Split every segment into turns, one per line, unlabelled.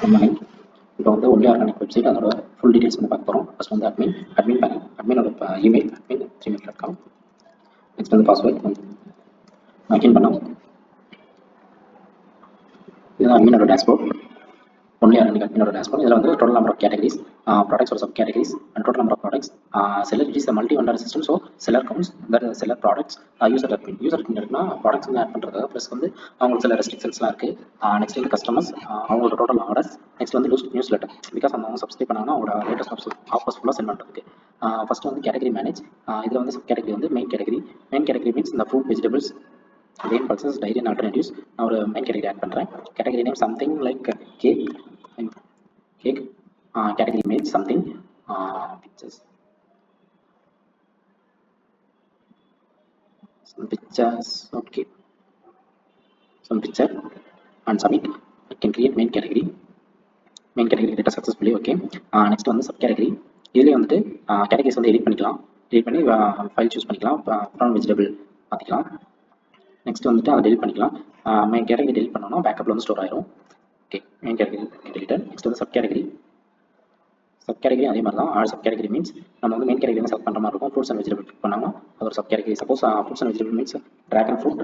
Good morning. இப்போ வந்து only organic website அதோட ஃபுல் டீடைல்ஸ் வந்து பார்க்க போகிறோம். ஃபர்ஸ்ட் வந்து அட்மின் பேனல், அட்மினோட இமெயில் admin@gmail.com. நெக்ஸ்ட் வந்து பாஸ்வேர்ட் லாகின் பண்ணோம். இதுதான் அட்மினோட டேஷ்போர்ட். ஒன்லி ஆர்கானிக் அட்மினோட டேஷ்போர்ட். இதில் வந்து total number of categories, products or sub categories, and total number of products. Seller, it is a multi vendor system, so seller counts, that is seller products. User admin இருக்குன்னா products வந்து add பண்ணுறது, plus வந்து அவங்களுக்கு சில ரெஸ்ட்ரிக்ஷன்ஸ்லாம் இருக்குது. Next வந்து customers, அவங்களோட total orders. Next வந்து நியூஸ் லெட்டர், பிகாஸ் அவங்க சப்ஸ்கிரைப் பண்ணாங்கன்னா அவங்களோட லேட்டஸ்ட் ஆஃபர்ஸ் ஃபுல்லாக சென்ட் பண்ணுறதுக்கு. ஃபர்ஸ்ட் வந்து கேட்டகரி மேனேஜ். இதில் வந்து சப் கேட்டகரி வந்து மெயின் கேட்டகரி மீன்ஸ் இந்த fruit vegetables grain pulses dairy and alternatives. நான் ஒரு மெயின் கேட்டகரி ஆட் பண்ணுறேன். Category name something like cake. Category image something, pictures, some pictures, okay, some picture and submit. I can create main category data successfully. Okay. Next வந்து sub category. இதுலேயே வந்துட்டு categories வந்து edit பண்ணிக்கலாம். edit பண்ணி file choose பண்ணிக்கலாம். from vegetable மாற்றிக்கலாம். Next வந்துட்டு அதை delete பண்ணிக்கலாம். மெயின் கேட்டகரி delete பண்ணோம்னா பேக்கப்ல வந்து ஸ்டோர் ஆயிரும். Okay, main category deleted. Next வந்து சப் கேட்டகரி அதே மாதிரி தான். ஆல் சப் கேட்டகரி மீன்ஸ் நம்ம வந்து மெயின் கேட்டகரி செலக்ட் பண்ணுற மாதிரி இருக்கும். ஃப்ரூட்ஸ் அண்ட் வெஜிடபிள் கிளிக் பண்ணாமல் அது ஒரு sub category. Suppose fruits and vegetable means dragon fruit,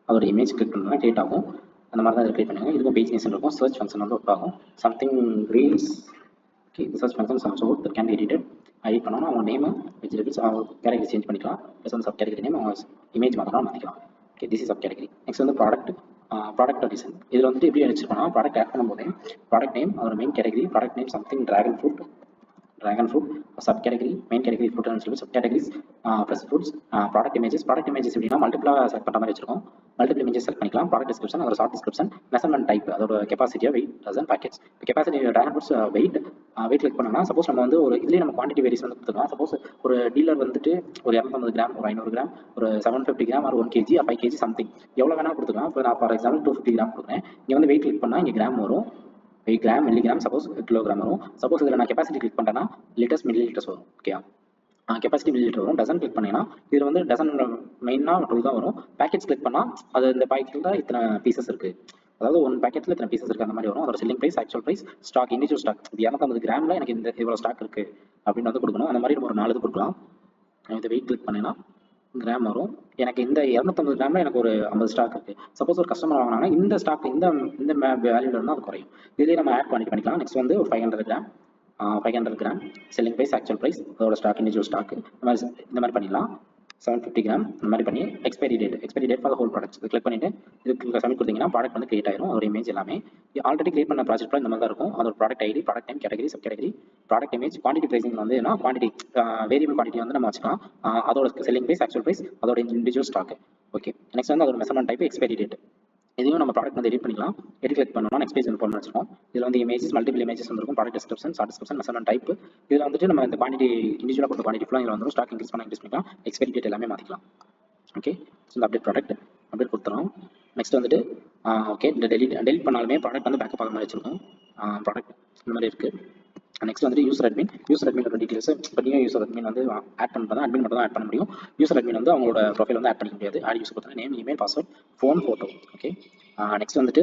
அதோட இமேஜ் கிளிக் பண்ணா கிரியேட் ஆகும். அந்த மாதிரி தான் இதை கிரியேட் பண்ணுங்க. இதுக்கும் பேஜ் நேஷன் இருக்கும். சர்ச் ஃபங்க்ஷன் வந்து ஒர்க் ஆகும். Something greens. ஓகே, இந்த search function some sort can be edited. Edit பண்ணோம்னா அவங்க நேம் வெஜிடபிள்ஸ் அவங்க கேட்டகரி சேஞ்ச் பண்ணிக்கலாம். ப்ளஸ் வந்து சப் கேட்டகரி நேம் அவங்க இமேஜ் மாற்றலாம் மாற்றிக்கலாம். Okay, this is sub category. Next வந்து ப்ராடக்ட் டிசைன். இதில் வந்துட்டு எப்படி வச்சிருக்கோம்னா ப்ராடக்ட் ஆட் பண்ணும்போது ப்ராடக்ட் நேம், அதோட main category, product name something dragon fruit, subcategory, main category fruit and vegetable, subcategories, fresh fruits, product images எப்படின்னா மல்டிபிளா select பண்ற மாதிரி வச்சிருக்கோம். மல்டிபிள் இமேஜஸ் செலக்ட் பண்ணிக்கலாம். ப்ராடக்ட் டிஸ்கிரிப்ஷன், அதோட ஷார்ட் டிஸ்கிரிப்ஷன், மெஷர்மெண்ட் டைப், அதோட capacity, weight, dozen, packets. Capacity dragon fruits weight click பண்ணோம்னா suppose நம்ம வந்து ஒரு இதுலேயே நம்ம குவான்டிட்டி வேரியஸ் வந்து கொடுத்துக்கலாம். சப்போஸ் ஒரு டீலர் வந்துட்டு ஒரு 250 கிராம், ஒரு 500 கிராம், ஒரு 750 கிராம், ஒரு 1 kg, 5 kg சம்திங் எவ்வளோ வேணா கொடுத்துக்கலாம். இப்போ நான் ஃபார் எக்ஸாம்பிள் 250 கிராம் கொடுக்குறேன். இங்கே வந்து வெயிட் கிளிக் பண்ணால் இங்கே கிராம் வரும், கிராம், மில்லிகிராம், சப்போஸ் கிலோகிராம் வரும். சப்போஸ் இதில் நான் கெபாசிட்டி கிளிக் பண்ணுறேன்னா லிட்டர்ஸ், மில்லி லிட்டர்ஸ் வரும். ஓகே, கெபாசிட்டி மில்லி லிட்டர் வரும். டசன் கிளிக் பண்ணீங்கன்னா இதில் வந்து டசன் மெயினாக 12 தான் வரும். பேக்கெட்ஸ் கிளிக் பண்ணால் அது இந்த பாக்கெட்டில் இத்தனை பீசஸ் இருக்குது, அதாவது ஒன் பேக்கெட்டில் இத்தனை பீசஸ் இருக்குது அந்த மாதிரி வரும். அதோட selling price, actual price, stock, individual stock, இது 250 கிராமில் எனக்கு இந்த இவ்வளோ ஸ்டாக் இருக்குது அப்படின்னு வந்து கொடுக்கணும். அந்த மாதிரி நம்ம ஒரு 4 இது கொடுக்கலாம். இந்த வெயிட் கிளிக் பண்ணேன்னா கிராம் வரும். எனக்கு இந்த 250 கிராமில் எனக்கு ஒரு 50 ஸ்டாக் இருக்குது. சப்போஸ் ஒரு கஸ்டமர் வாங்கினாங்கன்னா இந்த ஸ்டாக் இந்த வேல்யூல இருந்தால் அது குறையும். இதுலேயே நம்ம ஆட் பண்ணிக்கலாம். நெக்ஸ்ட் வந்து ஒரு 500 gram selling price, actual price, அதோட ஸ்டாக், இண்டிவிஜுவல் ஸ்டாக், இந்த மாதிரி பண்ணிடலாம். 750 கிராம் இந்த மாதிரி பண்ணி expiry date for whole products click பண்ணிட்டு இதுக்கு சப்மிட் கொடுத்தீங்கன்னா ப்ராடக்ட் வந்து கிரியேட் ஆயிரும். அதோட இமேஜ் எல்லாமே ஆல்ரெடி கிரியேட் பண்ண ப்ராஜெக்ட்ல இந்த மாதிரி தான் இருக்கும். அதோட product ID, product name, category, sub category, product image, quantity pricing வந்து என்ன குவான்டிட்டி, வேரியபிள் குவான்டிட்டி வந்து நம்ம வச்சுக்கலாம். அதோட செல்லிங் ப்ரைஸ், ஆக்சுவல் ப்ரைஸ், அதோட இண்டிவிஜுவல் ஸ்டாக். ஓகே, நெக்ஸ்ட் வந்து அதோட மெஷர்மெண்ட் டைப், எக்ஸ்பைரி டேட். இதையும் நம்ம ப்ராடக்ட் வந்து எடிட் பண்ணிக்கலாம். எடிட் கிளிக் பண்ணோம்னா நெக்ஸ்ட் பேஜ் வந்து போன வச்சிருக்கோம். இதில் வந்து இமேஜஸ், மல்டிபிள் இமேஜஸ் வந்துருக்கும். Product description, short description, measurement type. இதில் வந்துட்டு நம்ம இந்த குவான்டிட்டி இண்டிவிஜுவலாக கொடுத்த குவான்டிட்டி ஃபுல்லாக இதில் வந்துடும். ஸ்டாக் இன்க்ரீஸ் பண்ணிக்கலாம். எக்ஸ்பைரி டேட் எல்லாமே மாற்றிக்கலாம். ஓகே, ஸோ இந்த அப்டேட் கொடுத்துறோம். நெக்ஸ்ட் வந்துட்டு ஓகே, இந்த டெலிட் பண்ணாலுமே ப்ராடக்ட் வந்து பேக்கப் ஆக மாதிரி வச்சிருக்கோம். ப்ராடக்ட் இந்த மாதிரி இருக்குது. நெக்ஸ்ட் வந்து யூசர் அட்மினோட டீடைல்ஸ். இப்போ நியூ யூசர் அட்மின் வந்து ஆட் பண்ணுறது அட்மின் மட்டும் தான் ஆட் பண்ண முடியும். யூசர் அட்மின் வந்து அவங்களோட ப்ரொஃபைல் வந்து ஆட் பண்ணிக்க முடியாது. ஆட் யூஸ் கொடுத்தா name, email, password, phone, photo. Okay, next வந்துட்டு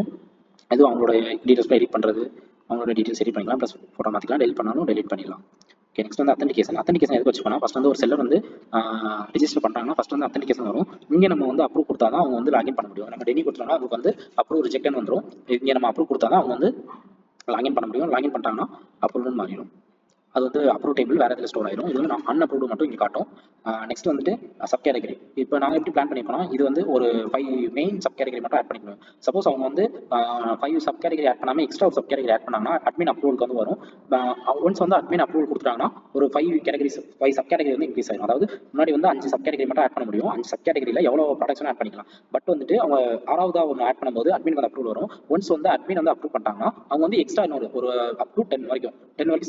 எதுவும் அவங்களோட டீடைல்ஸ் எடிட் பண்ணுறது, அவங்களோட டீடைல்ஸ் எடிட் பண்ணிக்கலாம். ப்ளஸ் ஃபோட்டோ மாற்றிக்கலாம். டெலிட் பண்ணாலும் டெலிட் பண்ணிடலாம். ஓகே, நெக்ஸ்ட் வந்து அத்தன்டிகேஷன் எதுக்கு வச்சுக்கணும். ஃபர்ஸ்ட் வந்து ஒரு செல்லர் வந்து ரிஜிஸ்டர் பண்ணுறாங்கன்னா ஃபர்ஸ்ட் வந்து அத்தன்டிகேஷன் வரும். இங்கே நம்ம வந்து அப்ரூவ் கொடுத்தா தான் அவங்க வந்து லாகின் பண்ண முடியும். நம்ம டெய்லி கொடுத்தோம்னா அவங்களுக்கு வந்து அப்ரூவ் ரிஜெக்ட்னு வந்துடும். இங்கே நம்ம அப்ரூவ் கொடுத்தா தான் அவங்க வந்து லாகின் பண்ண முடியும். லாகின் பண்ணிட்டாங்கன்னா அப்ரூவ்னு மாறிடும். அது வந்து அப்ரூவ் டேபிள் வேறு இதில் ஸ்டோர் ஆயிடும். இது வந்து நான் அன்அப்ரூவ்டு மட்டும் இங்கே காட்டும். நெக்ஸ்ட் வந்துட்டு சப் கேட்டகரி. இப்போ நாங்கள் எப்படி பிளான் பண்ணிப்போனா இது வந்து ஒரு 5 மெயின் சப் கேட்டகரி மட்டும் ஆட் பண்ணிக்கணும். சப்போஸ் அவங்க வந்து 5 சப் கேட்டகரி ஆட் பண்ணாமல் எக்ஸ்ட்ரா ஒரு சப் கேட்டகரி ஆட் பண்ணாங்கன்னா அட்மின் அப்ரூவலுக்கு வந்து வரும். ஒன்ஸ் வந்து அட்மின் அப்ரூவல் கொடுத்துட்டாங்கன்னா ஒரு 5 சப் கேட்டகரி வந்து இன்க்ரீஸ் ஆகும். அதாவது முன்னாடி வந்து 5 சப் கேட்டகரி மட்டும் ஆட் பண்ண முடியும். 5 சப் கேட்டகரியில் எவ்வளோ ப்ராடக்ட்ஸ் ஆட் பண்ணிக்கலாம். பட் வந்துட்டு அவங்க 6ஆவதா ஒன்று ஆட் பண்ணும்போது அட்மின் வந்து அப்ரூவல் வரும். ஒன்ஸ் வந்து அட்மின் வந்து அப்ரூவ் பண்ணிட்டாங்கன்னா அவங்க வந்து எக்ஸ்ட்ரா இன்னொரு ஒரு அப் டு 10 வரைக்கும்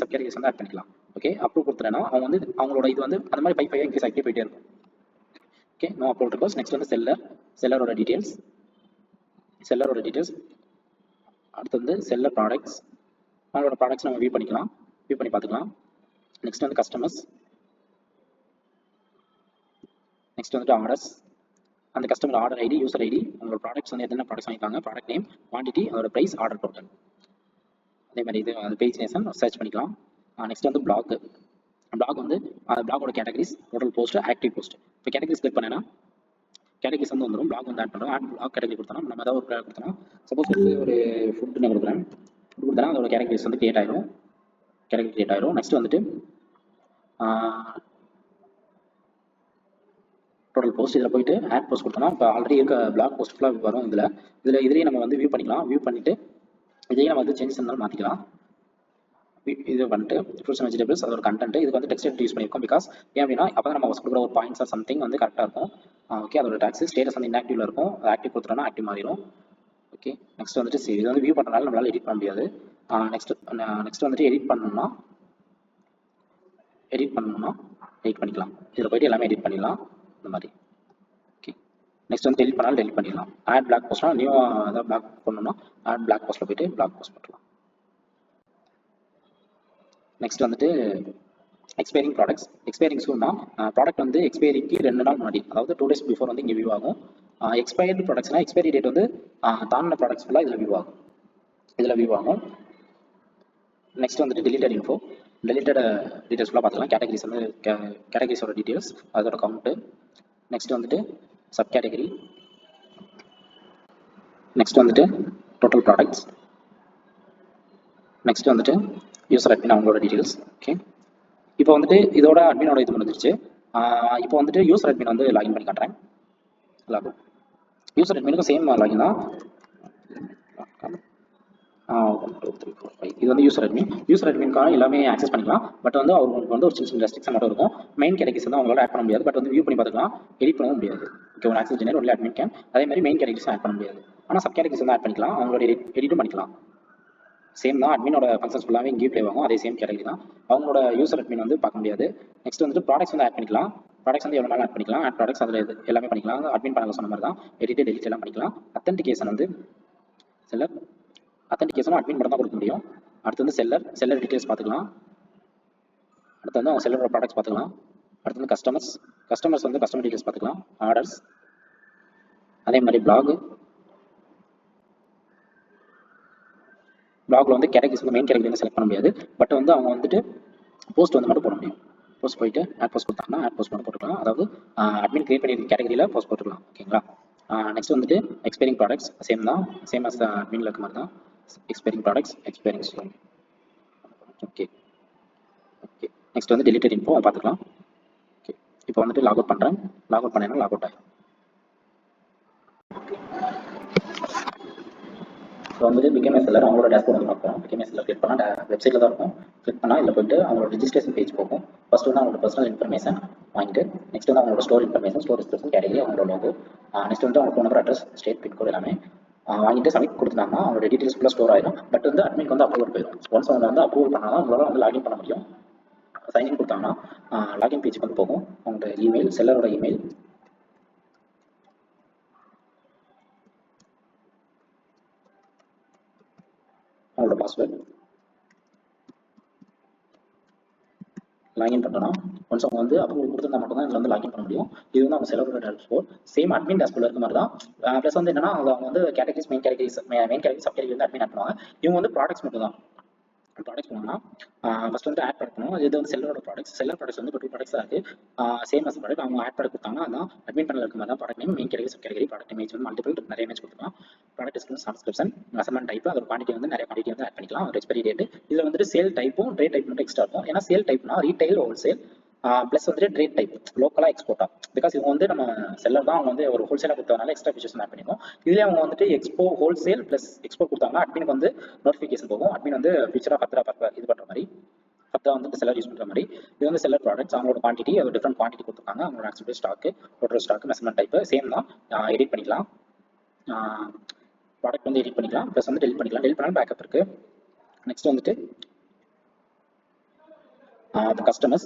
சப் கேட்டகரிஸ் வந்து ஆட் பண்ணிக்கலாம். ஓகே, அப்ரூவ் கொடுத்துறேன்னா அவங்க வந்து அவங்களோட இது வந்து அந்த மாதிரி 5 இன்க்ரீஸ் ஆகிட்டே போயிட்டே இருக்கும். Okay, no approval request. Next வந்து செல்லரோட டீடைல்ஸ். அடுத்து வந்து செல்லர் ப்ராடக்ட்ஸ். அவங்களோட ப்ராடக்ட்ஸ் நம்ம வியூ பண்ணி பார்த்துக்கலாம். நெக்ஸ்ட் வந்து கஸ்டமர்ஸ். நெக்ஸ்ட் வந்துட்டு ஆர்டர்ஸ். அந்த customer order ID, user ID, அவங்களோட ப்ராடக்ட்ஸ் வந்து எத்தனை ப்ராடக்ட்ஸ் வாங்கிருக்காங்க, ப்ராடக்ட் நேம், குவான்டிட்டி, அதோட ப்ரைஸ், ஆர்டர் டோட்டல். அதே மாதிரி இது பேஜ் நேஷன் சர்ச் பண்ணிக்கலாம். நெக்ஸ்ட் வந்து பிளாக் வந்து பிளாகோட categories, total post, active post. இப்போ கேட்டகரிஸ் கிளிக் பண்ணேன்னா கேட்டகரிஸ் வந்து வந்துடும். பிளாக் வந்து ஆட் பண்ணுறோம். பிளாக் கேட்டகரி கொடுத்தோம். நம்ம ஏதாவது ஒரு கொடுத்தோம். சப்போஸ் வந்து ஒரு ஃபுட் நான் கொடுக்குறேன். ஃபுட் கொடுத்தா அதோட கேட்டகரிஸ் வந்து கிரியேட் ஆயிரும். நெக்ஸ்ட் வந்துட்டு டோட்டல் போஸ்ட் இதில் போயிட்டு ஆட் போஸ்ட் கொடுத்தோம்னா இப்போ ஆல்ரெடி இருக்க பிளாக் போஸ்ட் ஃபுல்லாக வரும். இதுலேயே நம்ம வந்து வியூ பண்ணிக்கலாம். வியூ பண்ணிட்டு இதையே நம்ம வந்து சேஞ்சஸ் இருந்தாலும் மாற்றிக்கலாம். இது வந்துட்டு ஃப்ரூட்ஸ் அண்ட் வெஜிடபிள்ஸ் அதோட கண்டென்ட் இதுக்கு வந்து டெக்ஸ்ட் எடிட் யூஸ் பண்ணியிருக்கோம். பிகாஸ் ஏன் அப்படின்னா அப்போ தான் நம்ம கொடுக்குற ஒரு பாயிண்ட்ஸ் ஆர் சம்திங் வந்து கரெக்டாக இருக்கும். ஓகே, அதோட டாக்ஸ் ஸ்டேட்டஸ் வந்து இன்ஆக்டிவ்ல இருக்கும். ஆக்டிவ் கொடுத்துட்டோம்னா ஆக்டிவ் மாறிடும். ஓகே, நெக்ஸ்ட் வந்துட்டு சரி, இது வந்து வியூ பண்ணுறதுனால நம்மளால எடிட் பண்ண முடியாது. நெக்ஸ்ட் வந்துட்டு எடிட் பண்ணணும்னா எடிட் பண்ணிக்கலாம். இதில் போயிட்டு எல்லாமே எடிட் பண்ணிடலாம் இந்த மாதிரி. ஓகே, நெக்ஸ்ட் வந்து டெலிட் பண்ணாலும் டெலிட் பண்ணிடலாம். ஆட் பிளாக் போஸ்ட்னா நியூ ஏதாவது பிளாக் பண்ணணும்னா ஆட் பிளாக் போஸ்ட்டில் போயிட்டு பிளாக் போஸ்ட் பண்ணலாம். நெக்ஸ்ட் வந்துட்டு எக்ஸ்பைரிங் ப்ராடக்ட்ஸ். எக்ஸ்பைரிங் சூன்னா ப்ராடக்ட் வந்து எக்ஸ்பைரிக்கு 2 நாள் முன்னாடி, அதாவது 2 days பிஃபோர் வந்து இங்கே வியூ ஆகும். எக்ஸ்பைர்டு ப்ராடக்ட்ஸ்னா எக்ஸ்பைரி டேட் வந்து தாண்டின ப்ராடக்ட்ஸ் ஃபுல்லாக இதில் வியூ ஆகும். நெக்ஸ்ட் வந்துட்டு டெலிட்டட் இன்ஃபோ. டெலிட்டட் டீட்டெயில்ஸ் ஃபுல்லாக பார்த்துக்கலாம். கேட்டகரிஸ் வந்து கேட்டகரிஸோட டீட்டெயில்ஸ், அதோட கவுண்ட்டு. நெக்ஸ்ட் வந்துட்டு சப் கேட்டகரி. நெக்ஸ்ட் வந்துட்டு டோட்டல் ப்ராடக்ட்ஸ். நெக்ஸ்ட் வந்துட்டு யூசர் அட்மின் அவங்களோட டீட்டெயில்ஸ். ஓகே, இப்போ வந்துட்டு இதோட அட்மினோட இது முடிஞ்சிருச்சு. இப்போ வந்துட்டு யூசர் அட்மின் வந்து லாகின் பண்ணி காட்டுறேன். யூசர் அட்மினுக்கும் சேம் லாகின் தான். 1 2 3 4 5 இது வந்து யூசர் அட்மினுக்கான எல்லாமே ஆக்சஸ் பண்ணிக்கலாம். பட் வந்து அவங்களுக்கு வந்து ஒரு சின்ன ரெஸ்ட்ரிக்ஷன் மட்டும் இருக்கும். மெயின் கேட்டகரிஸ் வந்து அவங்களால ஆட் பண்ண முடியாது. பட் வந்து வியூ பண்ணி பார்த்துக்கலாம், எடிட் பண்ணவும் முடியாது. ஓகே, ஒரு access generate only admin can. அதே மாதிரி மெயின் கேட்டகரிஸ் ஆட் பண்ண முடியாது. ஆனால் சப் கேட்டகரிஸ் வந்து ஆட் பண்ணிக்கலாம். அவங்களோட எடிட்டும் பண்ணிக்கலாம். சேம் தான், அட்மினோட ஃபங்க்ஷன்ஸ் ஃபுல்லாகவே இங்கே ப்ளே ஆகும். அதே சேம் கேட்டகரி தான். அவங்களோட யூசர் அட்மின் வந்து பார்க்க முடியாது. நெக்ஸ்ட் வந்துட்டு ப்ராடக்ட்ஸ் வந்து ஆட் பண்ணிக்கலாம். ப்ராடக்ட்ஸ் வந்து எவ்வளோ நாள் ஆட் பண்ணிக்கலாம். ஆட் ப்ராடக்ட்ஸ் அதில் எல்லாமே பண்ணிக்கலாம். அட்மின் பண்ணல சொன்ன மாதிரி தான் எடிட் டெலிட் எல்லாம் பண்ணிக்கலாம். அத்தன்டிகேஷன் வந்து செல்லர் அத்தன்டிகேஷனும் அட்மின் மட்டும் தான் கொடுக்க முடியும். அடுத்து வந்து செல்லர் டீட்டெயில்ஸ் பார்த்துக்கலாம். அடுத்து வந்து அவங்க செல்லரோட ப்ராடக்ட்ஸ் பார்த்துக்கலாம். அடுத்து வந்து கஸ்டமர்ஸ் வந்து கஸ்டமர் டீட்டெயில்ஸ் பார்த்துக்கலாம். ஆர்டர்ஸ், அதே மாதிரி பிளாக்ல வந்து கேட்டகரிஸ் வந்து மெயின் கேட்டகரி வந்து செலக்ட் பண்ண முடியாது. பட் வந்து அவங்க வந்துட்டு போஸ்ட் வந்து மட்டும் போட முடியும். போஸ்ட் போயிட்டு ஆட் போஸ்ட் கொடுத்தாங்கன்னா ஆட் போஸ்ட் மட்டும் போட்டுக்கலாம். அதாவது அட்மின் கிரியேட் பண்ணியிருக்க கேட்டகரியில் போஸ்ட் போட்டுக்கலாம். ஓகேங்களா. நெக்ஸ்ட் வந்துட்டு எக்ஸ்பைரிங் ப்ராடக்ட்ஸ் சேம் தான், சேம் அஸ் அட்மின்ல இருக்க மாதிரி தான். Expiring products, expiring stone. Okay, next வந்து டெலிட்டட் இன்ஃபோ பார்த்துக்கலாம். ஓகே, இப்போ வந்துட்டு லாக் அவுட் பண்ணுறேன். லாக் அவுட் பண்ணேன்னா லாக் அவுட் ஆகும். ஸோ வந்துட்டு பிகேம் ஏ செல்லர் அவங்களோட டேஷ்போர்ட் வந்து பார்க்குறோம். பிகேம் ஏ செல்லர் கிளிக் பண்ணால் வெப்சைட்டில் தான் இருக்கும். கிளிக் பண்ணால் இதில் போயிட்டு அவங்களோட ரிஜிஸ்ட்ரேஷன் பேஜ் போகும். ஃபர்ஸ்ட் வந்து அவங்களோட பர்சனல் இன்ஃபர்மேஷன் வாங்கிட்டு, நெக்ஸ்ட் வந்து அவங்களோட store information, store description, category, அவங்களோட லோகோ, நெக்ஸ்ட் வந்து அவங்க phone number, address, state, pincode எல்லாமே வாங்கிட்டு சப்மிட் கொடுத்தாங்கன்னா அவங்களோட டீட்டெயில்ஸ் ஃபுல்லாக ஸ்டோர் ஆயிடும். பட் வந்து அட்மின் வந்து அப்ரூவல் போயிடும். ஒன்ஸ் அவங்க வந்து அப்ரூவல் பண்ணால் தான் உங்களால் வந்து லாகின் பண்ண முடியும். சைன்இன் கொடுத்தாங்கன்னா லாகின் பேஜுக்கு வந்து போகும். அவங்களோட இமெயில், செல்லரோட இமெயில், அவங்களோட பாஸ்வேர்டு, லாகின் பண்ணணும். ஒன்ஸ் அவங்க வந்து அப்ரூவல் கொடுத்தா மட்டும் தான் இதில் வந்து லாகின் பண்ண முடியும். இது வந்து அவங்க செலவோட டேஷ்போர்ட் சேம் அட்மின் டேஷ்போர்ட் இருக்க மாதிரி தான். ப்ளஸ் வந்து என்னன்னா அவங்க வந்து categories, main category, sub category வந்து அட்மின் ஆட் பண்ணுவாங்க. இவங்க வந்து ப்ராடக்ட்ஸ் மட்டும் தான். ப்ராடக்ட்ஸ் பண்ணோம்னா ஃபர்ஸ்ட் வந்து ஆட் பண்ணணும். இது வந்து செல்லரோட ப்ராடக்ட்ஸ் வந்து இப்போ 2 ப்ராடக்ட்ஸ் தான் இருக்குது. சேம் அஸ் ப்ராடக்ட் அவங்க ஆட் ப்ராடக்ட் கொடுத்தாங்கன்னா அதான் அட்மின் பண்ணல இருக்க மாதிரி தான். Product name, main category, sub category, product image வந்து மல்டிபிள் நிறைய இமேஜ் கொடுத்துக்கலாம். ப்ராடக்ட் டிஸ்கிரிப்ஷன், மெஷர்மென்ட் டைப், அதோட குவான்டிட்டி வந்து நிறைய குவான்டிட்டி வந்து ஆட் பண்ணிக்கலாம். ஒரு எக்ஸ்பைரி டேட், இதில் வந்துட்டு சேல் டைப்பும் ட்ரேட் டைப் மட்டும் எக்ஸ்ட்ரா இருக்கும். ஏன்னா சேல் டைப்னா ரீட்டைல், ஹோல்சேல், ப்ளஸ் வந்துட்டு ட்ரேட் டைப் லோக்கலாக எக்ஸ்போர்ட்டா. பிகாஸ் இவங்க வந்து நம்ம செல்லர் தான், அவங்க வந்து ஒரு ஹோல்சேலாக கொடுத்ததுனால எக்ஸ்ட்ரா ஃபீச்சர்ஸ் ஆட் பண்ணிக்கும். இதுலேயே அவங்க வந்துட்டு ஹோல்சேல் ப்ளஸ் எக்ஸ்போர்ட் கொடுத்தாங்கன்னா அட்மினுக்கு வந்து நோட்டிஃபிகேஷன் போகும். அட்மின் வந்து ஃபியூச்சராக ஃபர்தராக இது பண்ணுற மாதிரி, ஃபர்தராக வந்து செல்லர் யூஸ் பண்ணுற மாதிரி. இது வந்து செல்லர் ப்ராடக்ட்ஸ் அவங்களோட குவான்டிட்டி, அது டிஃப்ரெண்ட் குவான்டிட்டி கொடுத்துருக்காங்க. அவங்களோட actually stock, total stock, measurement type same தான். எடிட் பண்ணிக்கலாம். ப்ராடக்ட் வந்து எடிட் பண்ணிக்கலாம், ப்ளஸ் வந்து டெலிட் பண்ணிக்கலாம். டெலிட் பண்ணாலும் பேக்கப் இருக்குது. நெக்ஸ்ட் வந்துட்டு கஸ்டமர்ஸ்,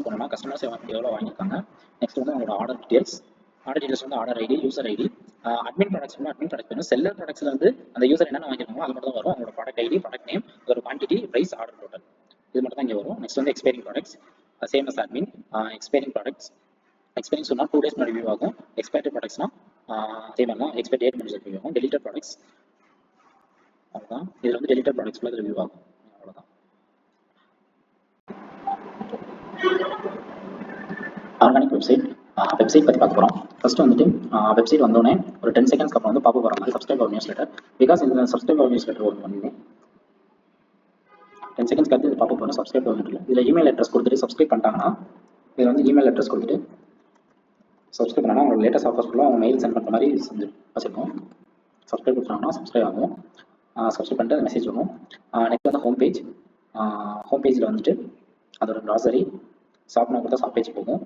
போனோம்னா கஸ்டமர்ஸ் எவ்வளோ வாங்கியிருக்காங்க. நெக்ஸ்ட் வந்து அவங்களோட ஆர்டர் டீடைல்ஸ் வந்து order ID, user ID. Admin products வந்து அட்மின் ப்ராடக்ட் வேணும். செல்லர் ப்ராடக்ட்ஸ்ல வந்து அந்த யூசர் என்னென்ன வாங்கியிருக்காங்களோ அது மட்டும் தான் வரும். அவங்களோட ப்ராடக்ட் ஐடி, ப்ராடக்ட் நேம், அதோட குவான்டிட்டி, ப்ரைஸ், ஆர்டர் டோட்டல் இது மட்டும் தான் இங்கே வரும். நெக்ஸ்ட் வந்து expiring products same as admin. Expiring products expiry சொன்னால் 2 days முன்னாடி வியூ ஆகும். எக்ஸ்பைரி ப்ராடக்ட்ஸ்னா அதே மாதிரி தான் எக்ஸ்பைரி டேட் முடிஞ்சு ரிவ்யூ ஆகும். டெலிட்டட் ப்ராடக்ட்ஸ் அவ்வளோதான். இதில் வந்து டெலிட்டட் ப்ராடக்ட்ஸ் ஃபுல்லாக ரிவ்யூ ஆகும். அவ்வளோதான். ஆர்கானிக் வெப்சைட் பற்றி பார்க்க போகிறோம். ஃபர்ஸ்ட் வந்துட்டு வெப்சைட் வந்தோடனே ஒரு 10 செகண்ட்ஸ்க்கு அப்புறம் வந்து பாப்பப் வர மாதிரி subscribe our newsletter. Because இந்த சப்ஸ்கிரைப் அவர் நியூஸ் லெட்டர் ஒன்று வந்து 10 செகண்ட்ஸ்க்கு அடுத்து இது பாப்பப் வரும். சப்ஸ்கிரைப் அவர் லெட்டர் இதில் இமெயில் அட்ரஸ் கொடுத்துட்டு சப்ஸ்கிரைப் பண்ணிட்டாங்கன்னா இதில் வந்து இமெயில் அட்ரஸ் கொடுத்துட்டு சப்ஸ்கிரைப் பண்ணால் அவங்க லேட்டஸ்ட் ஆஃபர்ஸ் ஃபுல்லாக அவங்க மெயில் சென்ட் பண்ணுற மாதிரி செஞ்சு வச்சுருக்கோம். சப்ஸ்கிரைப் கொடுத்தாங்கன்னா சப்ஸ்கிரைப் ஆகும். சப்ஸ்கிரைப் பண்ணிட்டு அந்த மெசேஜ் வரும். நெக்ஸ்ட் வந்து ஹோம் பேஜில் வந்துட்டு அதோட க்ராசரி ஷாப்னா கொடுத்தா ஷாப் பேஜ் போகும்.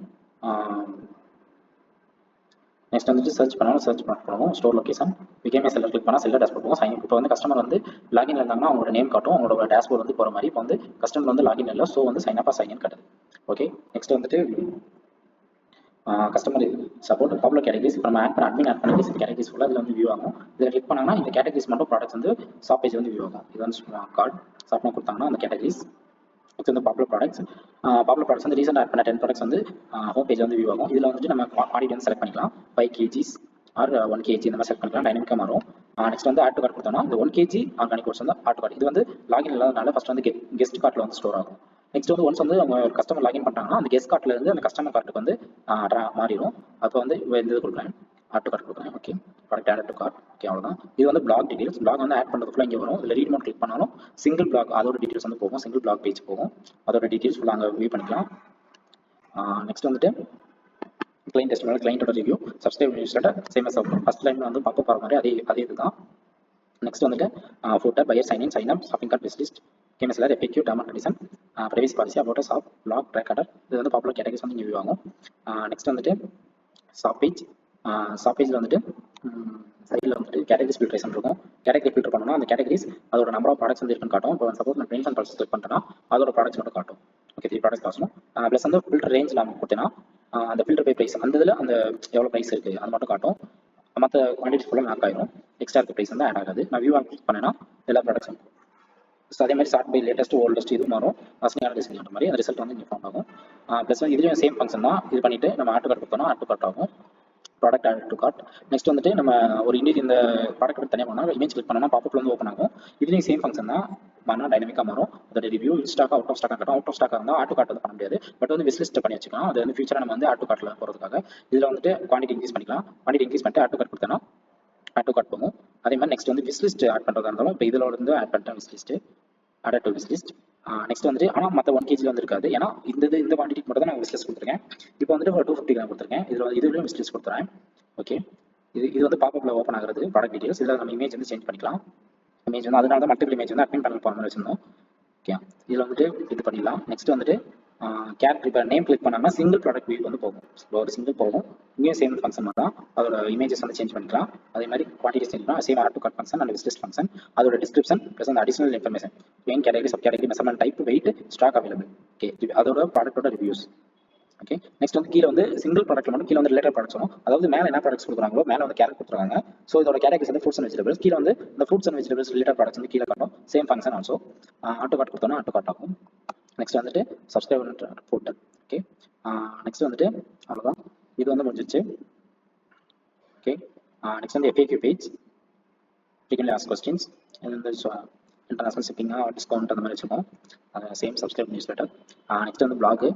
நெக்ஸ்ட் வந்துட்டு சர்ச் பண்ணணும் store location became seller click பண்ணால் செல்லர் டேஷ்போர்ட் போகும். சைன் இப்போ வந்து கஸ்டமர் வந்து லாகின் இருந்தாங்கன்னா அவங்களோட நேம் காட்டும், அவங்களோட டேஷ்போர்ட் வந்து போகிற மாதிரி. இப்போ வந்து கஸ்டமர் வந்து லாகின் இல்லை, ஸோ வந்து சைன் அப் சைன் காட்டுது. ஓகே, நெக்ஸ்ட் வந்துட்டு கஸ்டமர் சப்போர்ட் பாப்புலர் கேட்டகரிஸ். இப்போ நம்ம அட்மின் ஆட் பண்ணி கேட்டகரிஸ் ஃபுல்லாக இதில் வந்து வியூ ஆகும். இதில் கிளிக் பண்ணாங்கன்னா இந்த கேட்டகரிஸ் மட்டும் ப்ராடக்ட்ஸ் வந்து ஷாப் பேஜ் வந்து வியூ ஆகும். இது வந்து கார்டு ஷாப்னா கொடுத்தாங்கன்னா அந்த கேட்டகரிஸ். நெக்ஸ்ட் வந்து பாப்புலர் ப்ராடக்ட்ஸ் வந்து ரீசெண்ட் ஆட் பண்ண 10 ப்ராடக்ட்ஸ் வந்து ஹோம் பேஜ் வந்து வியூ ஆகும். இதில் வந்துட்டு நம்ம குவான்டிட்டி வந்து செலக்ட் பண்ணிக்கலாம். 5 kg ஆர் 1 kg இந்த மாதிரி செலக்ட் பண்ணிக்கலாம். டைனமிக்காக மாறும். நெக்ஸ்ட் வந்து ஆட் டு கார்ட் கொடுத்தோம்னா இந்த 1 kg ஆர்கானிக் ஓட்ஸ் வந்து ஆட் டு கார்ட். இது வந்து லாகின் இல்லாதனால ஃபர்ஸ்ட் வந்து கெஸ்ட் கார்ட்டில் வந்து ஸ்டோர் ஆகும். நெக்ஸ்ட் வந்து ஒன்ஸ் வந்து அவங்க கஸ்டமர் லாகின் பண்ணிட்டாங்கன்னா அந்த கெஸ்ட் கார்ட்டில் இருந்து அந்த கஸ்டமர் கார்ட்டுக்கு வந்து மாறிடும். அப்போ வந்து இந்த இது கொடுக்குறேன், ஆட் டு கார்ட் கொடுக்குறேன். Okay, product add to cart. Okay, அவ்வளோதான். இது வந்து பிளாக் டீடைல்ஸ். பிளாக் வந்து ஆட் பண்ணுறது ஃபுல்லாக இங்கே வரும். இதில் ரீட் மோட் கிளிக் பண்ணாலும் சிங்கிள் பிளாக் அதோட டீடைல்ஸ் வந்து போகும். சிங்கிள் பிளாக் பேஜ் போகும். அதோட டீடைல்ஸ் ஃபுல்லாக அங்கே வியூ பண்ணிக்கலாம். நெக்ஸ்ட் வந்துட்டு கிளைண்ட் டெஸ்டிமோனியல், கிளைண்டோட review, subscribe newsletter same as first line வந்து பாப்பப் வர மாதிரி அதே இதுதான். நெக்ஸ்ட் வந்துட்டு footer, buyer, sign up, shopping cart, wish list, game seller, FAQ, term and condition, privacy policy, about shop, blog, track order. இது வந்து popular categories வந்து இங்கே வியூ ஆகும். நெக்ஸ்ட் வந்துட்டு ஷாப் பேஜில் வந்துட்டு சைடில் வந்துட்டு கேட்டகரிஸ் ஃபில்ட்ரேஷன் இருக்கும். கேட்டகரி ஃபில்டர் பண்ணோம்னா அந்த கேட்டகரிஸ் அதோட நம்பர் ஆஃப் ப்ராடக்ட்ஸ் வந்து இருக்குன்னு காட்டும். இப்போ சப்போஸ் நான் ட்ரெயின்ஸ் அண்ட் பல்சஸ் கிளிக் பண்ணிட்டேன்னா அதோட ப்ராடக்ட்ஸ் மட்டும் காட்டும். ஓகே, 3 ப்ராடக்ட்ஸ் காட்டணும். ப்ளஸ் வந்து ஃபில்டர் ரேஞ்ச் நம்ம கொடுத்தேன்னா அந்த ஃபில்டர் பை ப்ரைஸ் அந்த இதில் அந்த எவ்வளோ ப்ரைஸ் இருக்குது அது மட்டும் காட்டும். மற்ற குவான்டிட்டி ஃபுல்லாக லாக் ஆயிரும். எக்ஸ்ட்ரா இருக்க ப்ரைஸ் வந்து ஆட் ஆகாது. நான் வியூ கிளிக் பண்ணேன்னா எல்லா ப்ராடக்ட்ஸும். ஸோ அதே மாதிரி ஷார்ட் பை லேட்டஸ்ட் ஓல்டஸ்ட் இது மாறும். அசனியான டிஸ்கவுண்ட் மாதிரி அந்த ரிசல்ட் வந்து இங்கே ஃபார்ம் ஆகும். ப்ளஸ் வந்து இதுலேயும் சேம் ஃபங்க்ஷன் தான். இது பண்ணிவிட்டு நம்ம ஆட் டு கார்ட் கொடுத்தோம்னா ஆட் டு கார்ட் ஆகும். Product add to cart. Next வந்துட்டு நம்ம ஒரு இந்த ப்ராடக்ட் தனியாக பண்ணால் இமேஜ் கிளிக் பண்ணோம்னா பாப்பப்ல வந்து ஓப்பன் ஆகும். இதுலேயும் சேம் ஃபங்க்ஷன் தான். பண்ணால் டைனமிக்காக மாறும். அதோட review stock out of stock காட்டும். அவுட் ஆஃப் ஸ்டாக் இருந்தால் ஆட் டு கார்ட் வந்து பண்ண முடியாது. பட் வந்து விஸ் லிஸ்ட் பண்ணி வச்சுக்கலாம். அது வந்து ஃபியூச்சராக நம்ம வந்து ஆட் டு கார்ட்டில் போகிறதுக்காக இதில் வந்துட்டு குவான்டிட்டி இன்க்ரீஸ் பண்ணிக்கலாம். குவான்டிட்டி இன்க்ரீஸ் பண்ணிட்டு ஆட் டு கார்ட் கொடுத்தோன்னா ஆட் டு கார்ட் போகும். அதே மாதிரி நெக்ஸ்ட் வந்து விஸ் லிஸ்ட் ஆட் பண்ணுறதா இருந்தாலும் இப்போ இதில் வந்து ஆட் பண்ணிட்டேன் wish list, add to wish list. Next வந்துட்டு ஆனால் மற்ற 1 kg வந்து இருக்காது. ஏன்னா இந்த குவான்டிட்டி மட்டும் தான் நான் விஸ் லிஸ்ட் கொடுத்துருக்கேன். இப்போ வந்துட்டு ஒரு 250 கிராம் கொடுத்துருக்கேன். இதுலேயும் விஸ் லிஸ்ட் கொடுத்துறேன். ஓகே, இது வந்து பாப்பப்ல ஓப்பன் ஆகிறது ப்ராடக்ட் டீடைல்ஸ். இதில் நம்ம இமேஜ் வந்து சேஞ்ச் பண்ணிக்கலாம். இமேஜ் வந்து அதனால தான் மல்டிபிள் இமேஜ் வந்து அட்மின் பேனல் போகிற மாதிரி வச்சிருந்தோம். ஓகே, இதில் வந்துட்டு இது பண்ணிடலாம். நெக்ஸ்ட் வந்துட்டு இப்போ நேம் கிளிக் பண்ணாங்கன்னா சிங்கிள் ப்ராடக்ட் வியூ வந்து போகும். ஒரு சிங்கிள் போகும். இங்கேயும் சேம் ஃபங்க்ஷன் தான். அதோட இமேஜஸ் வந்து சேஞ்ச் பண்ணிக்கலாம். அதே மாதிரி குவான்டிட்டி சேஞ்ச் பண்ணலாம். Same add to cart function and wish list function. அதோட டிஸ்கிரிப்ஷன் ப்ளஸ் அந்த additional information, main category, sub category, measurement type, weight, stock available. Okay, அதோட ப்ராடக்ட்டோட ரிவ்யூஸ். ஓகே, நெக்ஸ்ட் வந்து கீழே வந்து சிங்கிள் ப்ராடக்ட்ல மட்டும் கீழே வந்து ரிலேட்டட் ப்ராடக்ட்ஸ் வரும். அதாவது மேலே என்ன ப்ராடக்ட்ஸ் கொடுக்குறாங்களோ மேலே வந்து கேரட் கொடுத்துருக்காங்க. ஸோ இதோட கேட்டகரிஸ் வந்து ஃப்ரூட்ஸ் அண்ட் வெஜிடபிள்ஸ். கீழே வந்து இந்த fruits and vegetables related products வந்து கீழே காட்டும். Same function also. Auto card கொடுத்தோம்னா ஆட்டோ கார்ட் ஆகும். நெக்ஸ்ட் வந்துட்டு சப்ஸ்கிரைபர் போர்ட்டல். ஓகே, நெக்ஸ்ட் வந்துட்டு அவ்வளோதான். இது வந்து முடிஞ்சிச்சு. ஓகே, நெக்ஸ்ட் வந்து FAQ page, frequently asked questions. இது வந்து இன்டர்நேஷனல் ஷிப்பிங்காக டிஸ்கவுண்ட் அந்த மாதிரி வச்சுருக்கோம். Same subscribe news letter. Next வந்து பிளாக்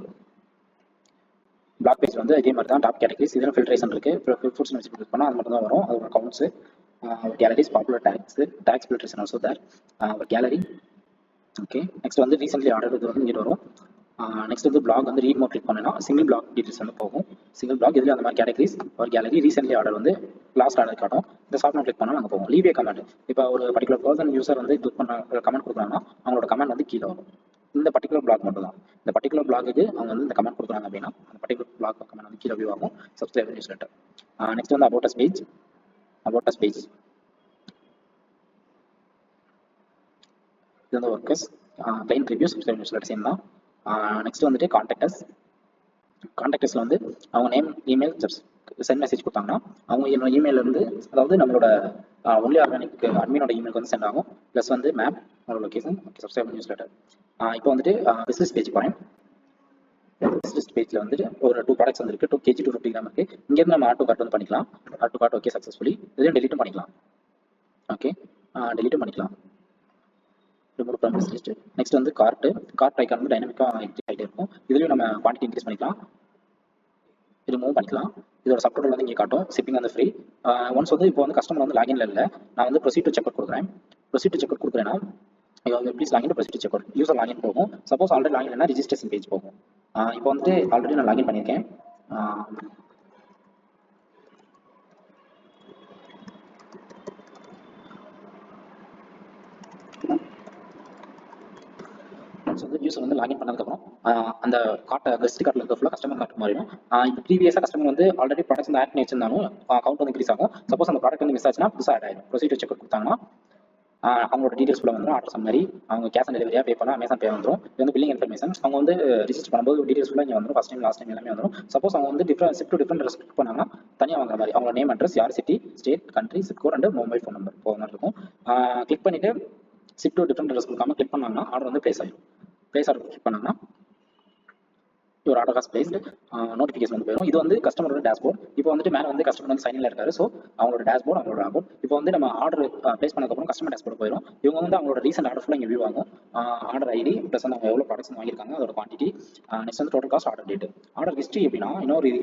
பேஜ் வந்து இதே மாதிரி தான். டாப் கேட்டகரிஸ் இதில் ஃபில்ட்ரேஷன் இருக்குது. ஃபுட்ஸ் அண்ட் வெஜிடபிள்ஸ் பண்ணால் அது மட்டும் தான் வரும். அதோட counts, galleries, popular tags filtration also there, gallery. Okay, next வந்து ரீசென்ட்லி ஆர்டர் இது வந்து இங்கே வரும். நெக்ஸ்ட் வந்து பிளாக் வந்து ரீட் மோட் கிளிக் பண்ணனா சிங்கிள் பிளாக் டீடைல்ஸ் வந்து போகும். சிங்கிள் பிளாக் இதில் அந்த மாதிரி கேட்டகரிஸ் ஒரு கேலரி. ரீசென்ட்லி ஆர்டர் வந்து லாஸ்ட் ஆர்டர் காட்டும். இந்த ஷாப் நோட் கிளிக் பண்ணால் அங்கே போகும். லீவே கமெண்ட். இப்போ ஒரு பர்டிகுலர் பர்சன் யூசர் வந்து கிளிக் பண்ண கமெண்ட் கொடுக்குறாங்கன்னா அவங்களோட கமெண்ட் வந்து கீழே வரும். இந்த பர்டிகுலர் பிளாக் மட்டும் தான். இந்த பர்டிகுலர் பிளாக்கு அவங்க வந்து இந்த கமெண்ட் கொடுக்குறாங்க அப்படின்னா அந்த பர்டிகுலர் பிளாக் கமெண்ட் வந்து கீழே வியூ ஆகும். Subscribe news letter. நெக்ஸ்ட் வந்து அபவுட் அஸ் பேஜ். இது வந்து workers, client review, subscribe newsletter same தான். நெக்ஸ்ட் வந்துட்டு கான்டாக்டர்ஸில் வந்து அவங்க நேம், இமெயில், சென்ட் மெசேஜ் கொடுத்தாங்கன்னா அவங்க என்னோட இமெயிலேருந்து, அதாவது நம்மளோட ஒன்லி ஆர்கானிக் அட்மினோட இமெயிலுக்கு வந்து சென்ட் ஆகும். ப்ளஸ் வந்து மேப், அவங்களோட லொக்கேஷன். Subscribe news letter. இப்போ வந்துட்டு பிஸ்னஸ் பேஜ் போகிறேன். லிஸ்ட் பேஜ்ல வந்துட்டு ஒரு 2 ப்ராடக்ட்ஸ் வந்துருக்கு, 2 kg 250 கிராம் இருக்கு. இங்க இருந்து நம்ம ஆட் டு கார்ட் வந்து பண்ணிக்கலாம். Add to cart okay successfully. இதையும் டெலீட்டும் பண்ணிக்கலாம். ஓகே, டெலீட்டும் பண்ணிக்கலாம். Remove from this list. Next வந்து கார்ட் ஐகான் வந்து டைனமிக்கா இன்க்ரீஸ் ஆகிட்டே இருக்கும். இதுலயும் நம்ம குவான்டிட்டி இன்க்ரீஸ் பண்ணிக்கலாம், ரிமூவ் பண்ணிக்கலாம். இதோட சப்டோட்டல் வந்து இங்கே காட்டும். ஷிப்பிங் வந்து ஃப்ரீ. ஒன்ஸ் வந்து இப்போ வந்து கஸ்டமர் வந்து லாகின்ல இல்லை, நான் வந்து ப்ரொசீட் டு செக் அவுட் கொடுக்குறேன். ப்ரொசீட் டு செக் அவுட் கொடுக்குறேன்னா please login proceed to check out. User login போகும். சப்போஸ் ஆல்ரெடி லாகின் இல்லைனா ரிஜிஸ்ட்ரேஷன் பேஜ் போகும். இப்போ வந்து ஆல்ரெடி நான் லாகின் பண்ணியிருக்கேன். வந்து யூசர் வந்து லாகின் பண்ணதுக்கப்புறம் அந்த கார்ட்டை கெஸ்ட் கார்ட்டில் இருக்க ஃபுல்லாக கஸ்டமர் கார்ட் மாறிடும். இப்போ ப்ரீவியஸாக கஸ்டமர் வந்து ஆல்ரெடி ப்ராடக்ட்ஸ் வந்து ஆட் பண்ணி வச்சிருந்தாலும் கவுண்ட் வந்து இன்க்ரீஸ் ஆகும். சப்போஸ் அந்த ப்ராடக்ட் வந்து மிஸ் ஆச்சுன்னா புதுசாக ஆட் ஆகிடும். ப்ரொசீஜர் செக் கொடுத்தாங்கன்னா அவங்களோட டீடைல்ஸ் ஃபுல்லாக வந்துடும். ஆர்டர் சம்மரி, அவங்க கேஷ் ஆன் டெலிவரியாக பே பண்ணால் அமேசான் பே வந்துடும். இது வந்து பில்லிங் இன்ஃபர்மேஷன். அவங்க வந்து ரிஜிஸ்டர் பண்ணும்போது டீடைல்ஸ் ஃபுல்லாக இங்கே வந்துடும். ஃபஸ்ட் டைம் லாஸ்ட் டைம் எல்லாமே வந்துடும். சப்போஸ் அவங்க வந்து ship to different address click பண்ணாங்கன்னா தனியாக வாங்குற மாதிரி அவங்க நேம் அட்ரஸ், யார் city, state, country, zip code and mobile phone number போகிற மாதிரி இருக்கும். கிளிக் பண்ணிவிட்டு ஷிப் டு டிஃப்ரெண்ட் அட்ரஸ் கொடுக்காம கிளிக் பண்ணாங்கன்னா ஆர்டர் வந்து ப்ளேஸ் ஆகிடும். ப்ளேஸ் ஆர்டர் கிளிக் பண்ணாங்கன்னா ஒரு ஆர்டர் காஸ் பிளேஸ்டு நோட்டிஃபிகேஷன் வந்து போயிடும். இது வந்து கஸ்டமரோட டேஷ்போர்ட். இப்போ வந்துட்டு மேலே வந்து கஸ்டமர் வந்து சைனில் இருக்காரு. ஸோ அவங்களோட டேஷ்போர்ட், அவங்களோட அக்கௌண்ட். இப்போ வந்து நம்ம ஆர்டர் பிளேஸ் பண்ணதுக்கப்புறம் கஸ்டமர் டேஷ்போர்ட் போயிடும். இவங்க வந்து அவங்களோட ரீசெண்ட் ஆர்டர் ஃபுல்லாக இங்கே வியூ ஆகும். ஆர்டர் ஐடி ப்ளஸ் வந்து அவங்க எவ்வளோ ப்ராடக்ட்ஸ் வாங்கியிருக்காங்க, அதோட குவான்டிட்டி, நெக்ஸ்ட் வந்து total cost, order date. Order history எப்படின்னா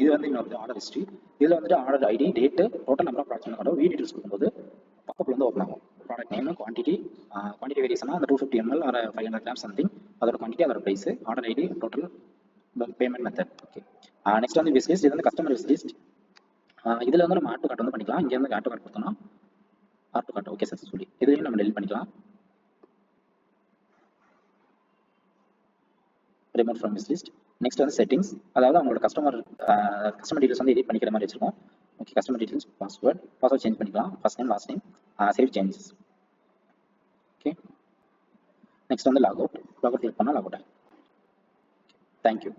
இது வந்து இன்னொரு ஆர்டர் ஹிஸ்ட்ரி. இதில் வந்துட்டு order ID, date, total number of products காட்டும். வீ டீட்டெயில்ஸ் கொடுக்கும்போது பக்கத்தில் வந்து ஓப்பன் ஆகும். ப்ராடக்ட் நேம், குவான்டிட்டி வேரியேஷனா அந்த 250 ml ஆர் 500 கிராம் சம்திங், அதோட குவான்டிட்டி, அதோட price, order ID, total, payment method. Okay, next வந்து விஷ் லிஸ்ட். இது வந்து கஸ்டமர் விஷ் லிஸ்ட். இதில் வந்து நம்ம ஆட் டு கார்ட் வந்து பண்ணிக்கலாம். இங்கே வந்து ஆட் டு கார்ட் கொடுத்தோம்னா add to cart okay successfully. இதையும் நம்ம டெலிட் பண்ணிக்கலாம். Remove from wish list. Next வந்து செட்டிங்ஸ், அதாவது அவங்களோட கஸ்டமர் டீடைல்ஸ் வந்து எடிட் பண்ணிக்கிற மாதிரி வச்சிருக்கோம். Okay, customer details, password change பண்ணிக்கலாம். First name, last name, save changes. Okay, next வந்து லாக் அவுட் கிளிக் பண்ணால் லாக் அவுட் ஆகும். தேங்க்யூ.